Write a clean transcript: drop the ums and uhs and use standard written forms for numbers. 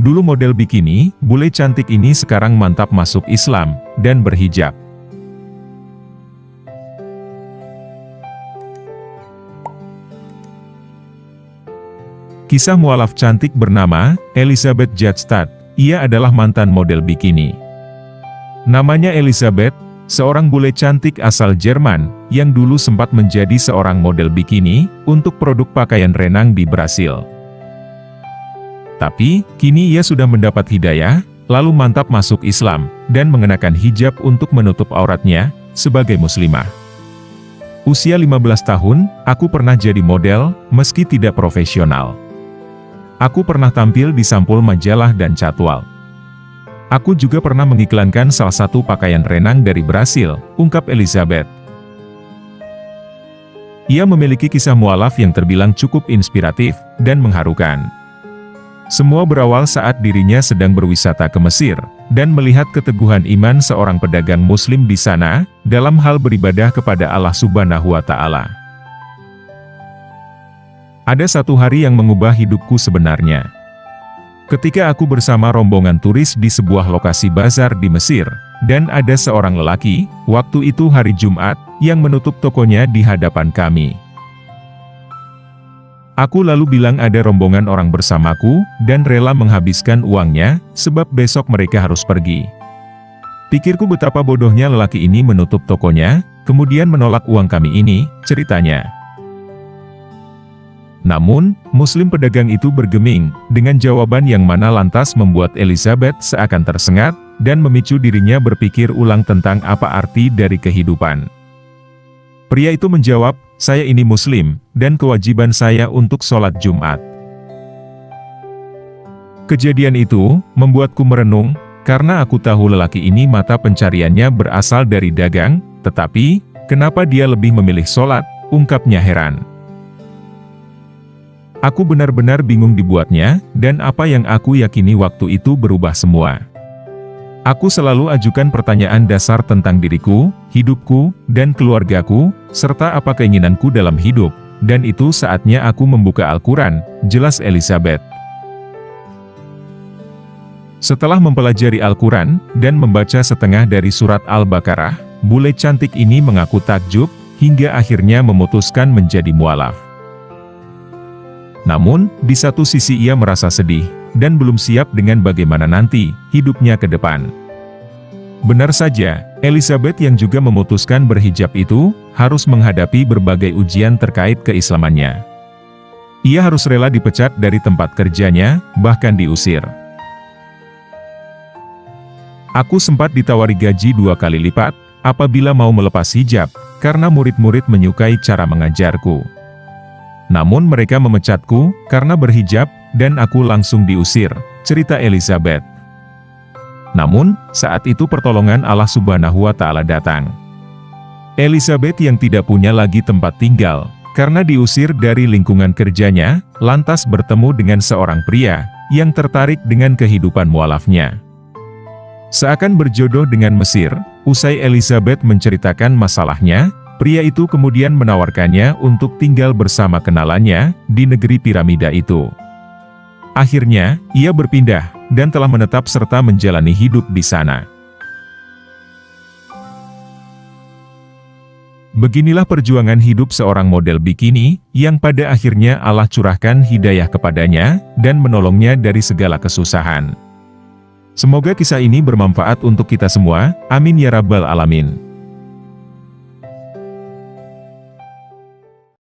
Dulu model bikini, bule cantik ini sekarang mantap masuk Islam, dan berhijab. Kisah mualaf cantik bernama Elisabeth Jadstad. Ia adalah mantan model bikini. Namanya Elisabeth, seorang bule cantik asal Jerman, yang dulu sempat menjadi seorang model bikini, untuk produk pakaian renang di Brasil. Tapi, kini ia sudah mendapat hidayah, lalu mantap masuk Islam, dan mengenakan hijab untuk menutup auratnya, sebagai muslimah. Usia 15 tahun, aku pernah jadi model, meski tidak profesional. Aku pernah tampil di sampul majalah dan catwalk. Aku juga pernah mengiklankan salah satu pakaian renang dari Brasil, ungkap Elisabeth. Ia memiliki kisah mualaf yang terbilang cukup inspiratif dan mengharukan. Semua berawal saat dirinya sedang berwisata ke Mesir, dan melihat keteguhan iman seorang pedagang muslim di sana, dalam hal beribadah kepada Allah Subhanahu wa Ta'ala. Ada satu hari yang mengubah hidupku sebenarnya. Ketika aku bersama rombongan turis di sebuah lokasi bazar di Mesir, dan ada seorang lelaki, waktu itu hari Jumat, yang menutup tokonya di hadapan kami. Aku lalu bilang ada rombongan orang bersamaku, dan rela menghabiskan uangnya, sebab besok mereka harus pergi. Pikirku betapa bodohnya lelaki ini menutup tokonya, kemudian menolak uang kami ini, ceritanya. Namun, muslim pedagang itu bergeming, dengan jawaban yang mana lantas membuat Elisabeth seakan tersengat, dan memicu dirinya berpikir ulang tentang apa arti dari kehidupan. Pria itu menjawab, saya ini muslim, dan kewajiban saya untuk sholat Jumat. Kejadian itu, membuatku merenung, karena aku tahu lelaki ini mata pencariannya berasal dari dagang, tetapi, kenapa dia lebih memilih sholat, ungkapnya heran. Aku benar-benar bingung dibuatnya, dan apa yang aku yakini waktu itu berubah semua. Aku selalu ajukan pertanyaan dasar tentang diriku, hidupku, dan keluargaku, serta apa keinginanku dalam hidup, dan itu saatnya aku membuka Al-Quran, jelas Elisabeth. Setelah mempelajari Al-Quran, dan membaca setengah dari surat Al-Baqarah, bule cantik ini mengaku takjub, hingga akhirnya memutuskan menjadi mualaf. Namun, di satu sisi ia merasa sedih, dan belum siap dengan bagaimana nanti hidupnya ke depan. Benar saja, Elisabeth yang juga memutuskan berhijab itu, harus menghadapi berbagai ujian terkait keislamannya. Ia harus rela dipecat dari tempat kerjanya, bahkan diusir. Aku sempat ditawari gaji 2 kali lipat, apabila mau melepas hijab, karena murid-murid menyukai cara mengajarku. Namun mereka memecatku, karena berhijab, dan aku langsung diusir, cerita Elisabeth. Namun, saat itu pertolongan Allah Subhanahu wa Ta'ala datang. Elisabeth yang tidak punya lagi tempat tinggal, karena diusir dari lingkungan kerjanya, lantas bertemu dengan seorang pria, yang tertarik dengan kehidupan mualafnya. Seakan berjodoh dengan Mesir, usai Elisabeth menceritakan masalahnya, pria itu kemudian menawarkannya untuk tinggal bersama kenalannya, di negeri piramida itu. Akhirnya, ia berpindah, dan telah menetap serta menjalani hidup di sana. Beginilah perjuangan hidup seorang model bikini, yang pada akhirnya Allah curahkan hidayah kepadanya, dan menolongnya dari segala kesusahan. Semoga kisah ini bermanfaat untuk kita semua, amin ya rabbal alamin.